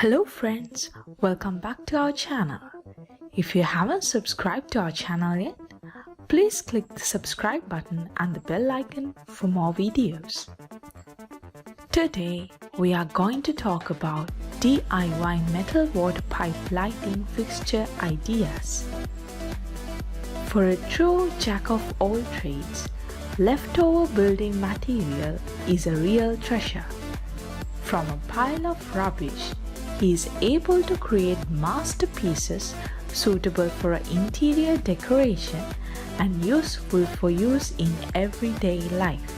Hello friends, welcome back to our channel. If you haven't subscribed to our channel yet, please click the subscribe button and the bell icon for more videos. Today we are going to talk about DIY metal water pipe lighting fixture ideas. For a true jack of all trades, leftover building material is a real treasure. From a pile of rubbish, he is able to create masterpieces suitable for interior decoration and useful for use in everyday life.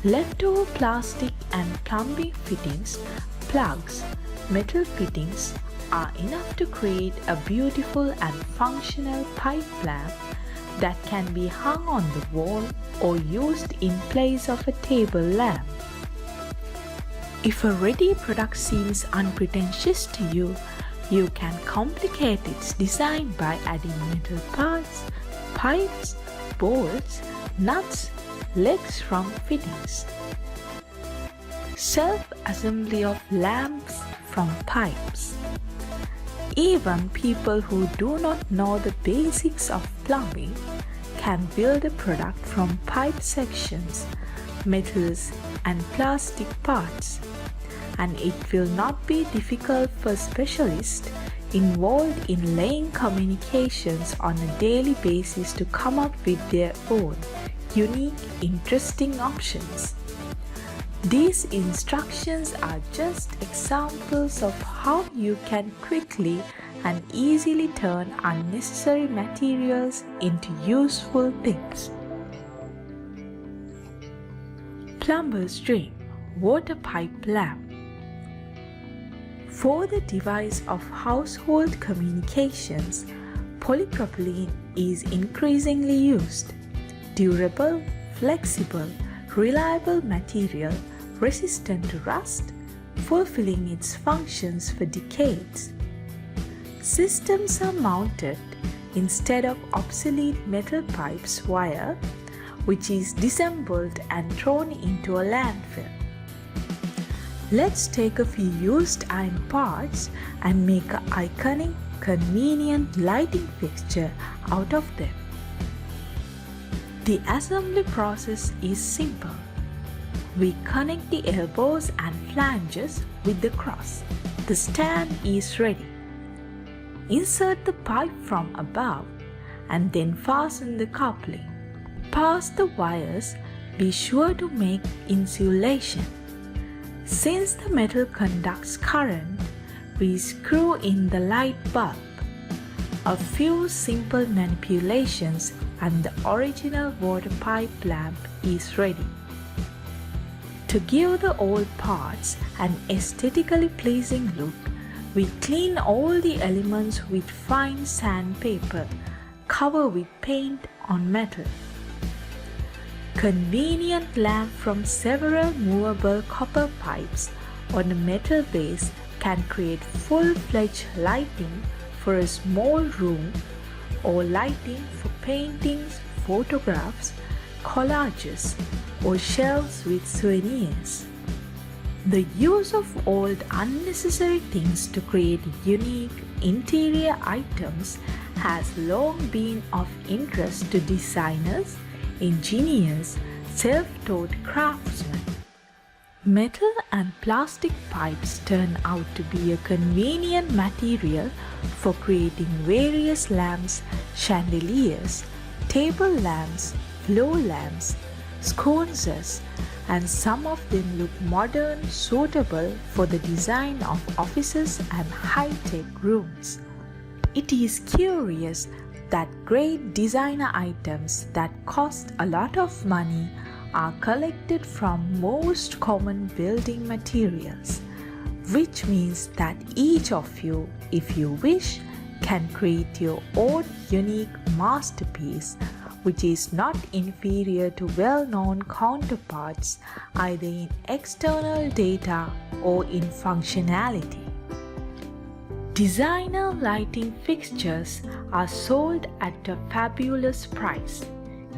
Leftover plastic and plumbing fittings, plugs, metal fittings are enough to create a beautiful and functional pipe lamp that can be hung on the wall or used in place of a table lamp. If a ready product seems unpretentious to you, you can complicate its design by adding metal parts, pipes, bolts, nuts, legs from fittings. Self-assembly of lamps from pipes. Even people who do not know the basics of plumbing can build a product from pipe sections, metals, and plastic parts. And it will not be difficult for specialists involved in laying communications on a daily basis to come up with their own unique, interesting options. These instructions are just examples of how you can quickly and easily turn unnecessary materials into useful things. Plumber's dream water pipe lamp. For the device of household communications, polypropylene is increasingly used. Durable, flexible, reliable material resistant to rust, fulfilling its functions for decades. Systems are mounted instead of obsolete metal pipes wire, which is disassembled and thrown into a landfill. Let's take a few used iron parts and make an iconic, convenient lighting fixture out of them. The assembly process is simple. We connect the elbows and flanges with the cross. The stand is ready. Insert the pipe from above and then fasten the coupling. Pass the wires, be sure to make insulation. Since the metal conducts current, we screw in the light bulb. A few simple manipulations and the original water pipe lamp is ready. To give the old parts an aesthetically pleasing look, we clean all the elements with fine sandpaper, cover with paint on metal. Convenient lamp from several movable copper pipes on a metal base can create full-fledged lighting for a small room or lighting for paintings, photographs, collages, or shelves with souvenirs. The use of old unnecessary things to create unique interior items has long been of interest to designers, engineers, self-taught craftsmen. Metal and plastic pipes turn out to be a convenient material for creating various lamps, chandeliers, table lamps, floor lamps, sconces, and some of them look modern, suitable for the design of offices and high-tech rooms. It is curious that great designer items that cost a lot of money are collected from most common building materials, which means that each of you, if you wish, can create your own unique masterpiece, which is not inferior to well-known counterparts either in external data or in functionality. Designer lighting fixtures are sold at a fabulous price.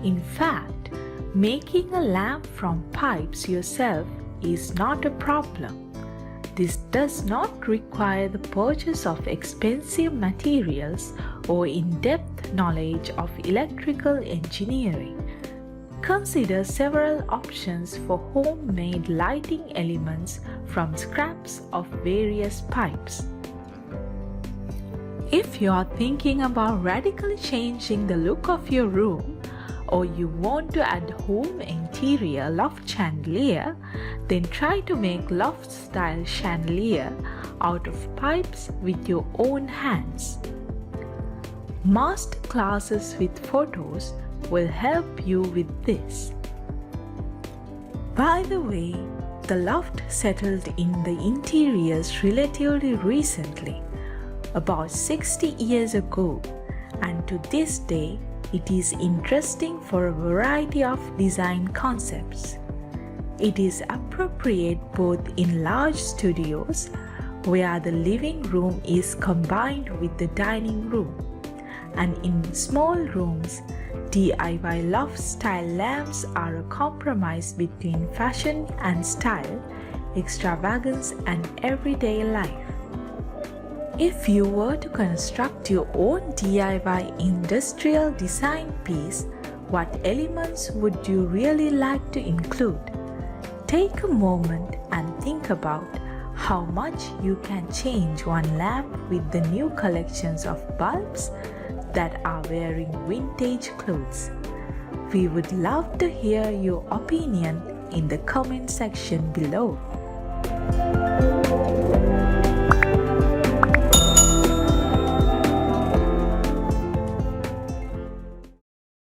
In fact, making a lamp from pipes yourself is not a problem. This does not require the purchase of expensive materials or in-depth knowledge of electrical engineering. Consider several options for homemade lighting elements from scraps of various pipes. If you are thinking about radically changing the look of your room, or you want to add home interior loft chandelier, then try to make loft style chandelier out of pipes with your own hands. Master classes with photos will help you with this. By the way, the loft settled in the interiors relatively recently, about 60 years ago, and to this day it is interesting for a variety of design concepts. It is appropriate both in large studios, where the living room is combined with the dining room, and in small rooms. DIY loft-style lamps are a compromise between fashion and style, extravagance and everyday life. If you were to construct your own DIY industrial design piece, what elements would you really like to include? Take a moment and think about how much you can change one lamp with the new collections of bulbs that are wearing vintage clothes. We would love to hear your opinion in the comment section below.